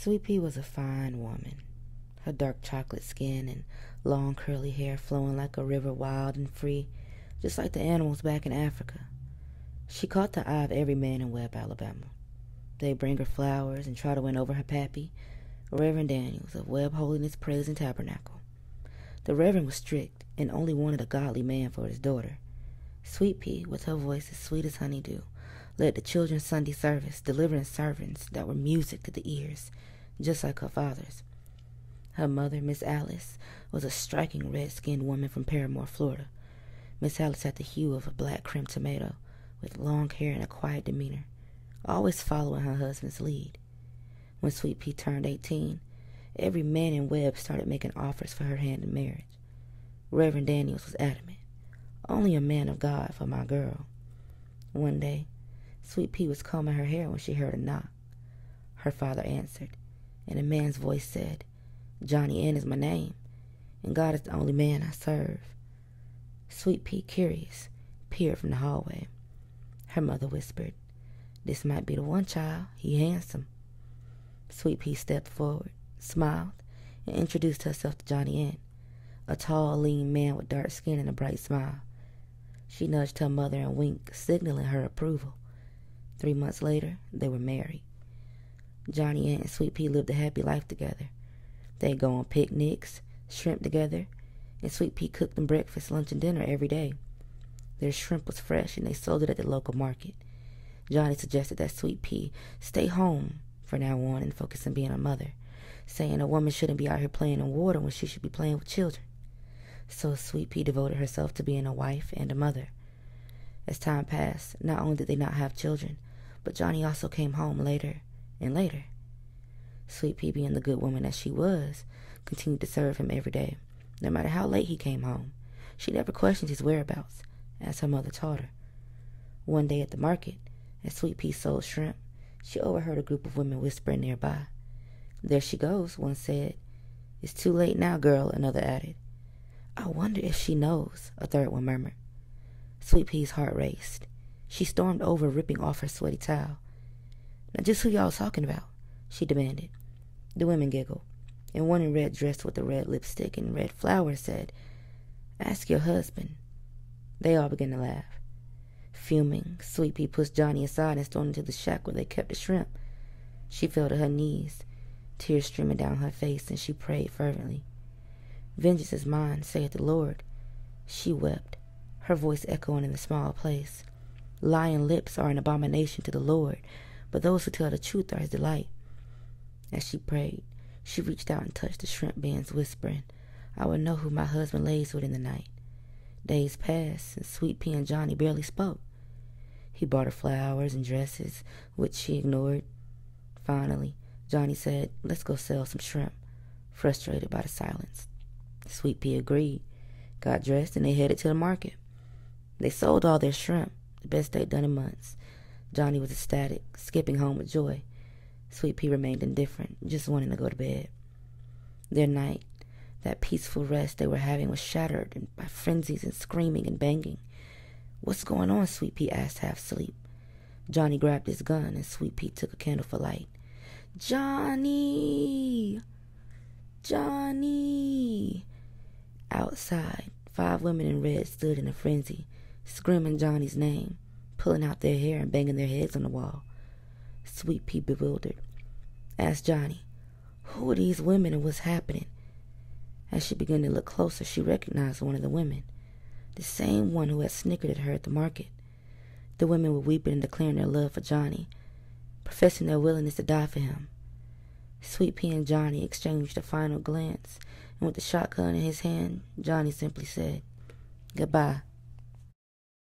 Sweet Pea was a fine woman, her dark chocolate skin and long curly hair flowing like a river, wild and free, just like the animals back in Africa. She caught the eye of every man in Webb, Alabama. They'd bring her flowers and try to win over her pappy, Reverend Daniels of Webb Holiness Praise and Tabernacle. The Reverend was strict and only wanted a godly man for his daughter. Sweet Pea, with her voice as sweet as honeydew, led the children's Sunday service, delivering sermons that were music to the ears, just like her father's. Her mother, Miss Alice, was a striking red-skinned woman from Paramore, Florida. Miss Alice had the hue of a black cream tomato, with long hair and a quiet demeanor, always following her husband's lead. When Sweet Pea turned 18, every man in Webb started making offers for her hand in marriage. Reverend Daniels was adamant. Only a man of God for my girl. One day, Sweet Pea was combing her hair when she heard a knock. Her father answered, and a man's voice said, "Johnny N is my name, and God is the only man I serve." Sweet Pea, curious, peered from the hallway. Her mother whispered, "This might be the one, child. He handsome." Sweet Pea stepped forward, smiled, and introduced herself to Johnny N, a tall, lean man with dark skin and a bright smile. She nudged her mother and winked, signaling her approval. 3 months later, they were married. Johnny and Sweet Pea lived a happy life together. They'd go on picnics, shrimp together, and Sweet Pea cooked them breakfast, lunch, and dinner every day. Their shrimp was fresh, and they sold it at the local market. Johnny suggested that Sweet Pea stay home from now on and focus on being a mother, saying a woman shouldn't be out here playing in water when she should be playing with children. So Sweet Pea devoted herself to being a wife and a mother. As time passed, not only did they not have children, but Johnny also came home later and later. Sweet Pea, being the good woman that she was, continued to serve him every day, no matter how late he came home. She never questioned his whereabouts, as her mother taught her. One day at the market, as Sweet Pea sold shrimp, she overheard a group of women whispering nearby. "There she goes," one said. "It's too late now, girl," another added. "I wonder if she knows," a third one murmured. Sweet Pea's heart raced. She stormed over, ripping off her sweaty towel. "Now just who y'all talking about?" she demanded. The women giggled, and one in red dress with the red lipstick and red flowers said, "Ask your husband." They all began to laugh. Fuming, Sweet Pea pushed Johnny aside and stormed into the shack where they kept the shrimp. She fell to her knees, tears streaming down her face, and she prayed fervently. "Vengeance is mine, saith the Lord." She wept, her voice echoing in the small place. "Lying lips are an abomination to the Lord, but those who tell the truth are his delight." As she prayed, she reached out and touched the shrimp bins, whispering, "I will know who my husband lays with in the night." Days passed, and Sweet Pea and Johnny barely spoke. He bought her flowers and dresses, which she ignored. Finally, Johnny said, "Let's go sell some shrimp," frustrated by the silence. Sweet Pea agreed, got dressed, and they headed to the market. They sold all their shrimp, the best they'd done in months. Johnny was ecstatic, skipping home with joy. Sweet Pea remained indifferent, just wanting to go to bed. Their night, that peaceful rest they were having, was shattered by frenzies and screaming and banging. "What's going on?" Sweet Pea asked, half asleep. Johnny grabbed his gun, and Sweet Pea took a candle for light. "Johnny! Johnny!" Outside, 5 women in red stood in a frenzy, screaming Johnny's name, pulling out their hair and banging their heads on the wall. Sweet Pea, bewildered, asked Johnny, "Who are these women and what's happening?" As she began to look closer, she recognized one of the women, the same one who had snickered at her at the market. The women were weeping and declaring their love for Johnny, professing their willingness to die for him. Sweet Pea and Johnny exchanged a final glance, and with the shotgun in his hand, Johnny simply said, "Goodbye."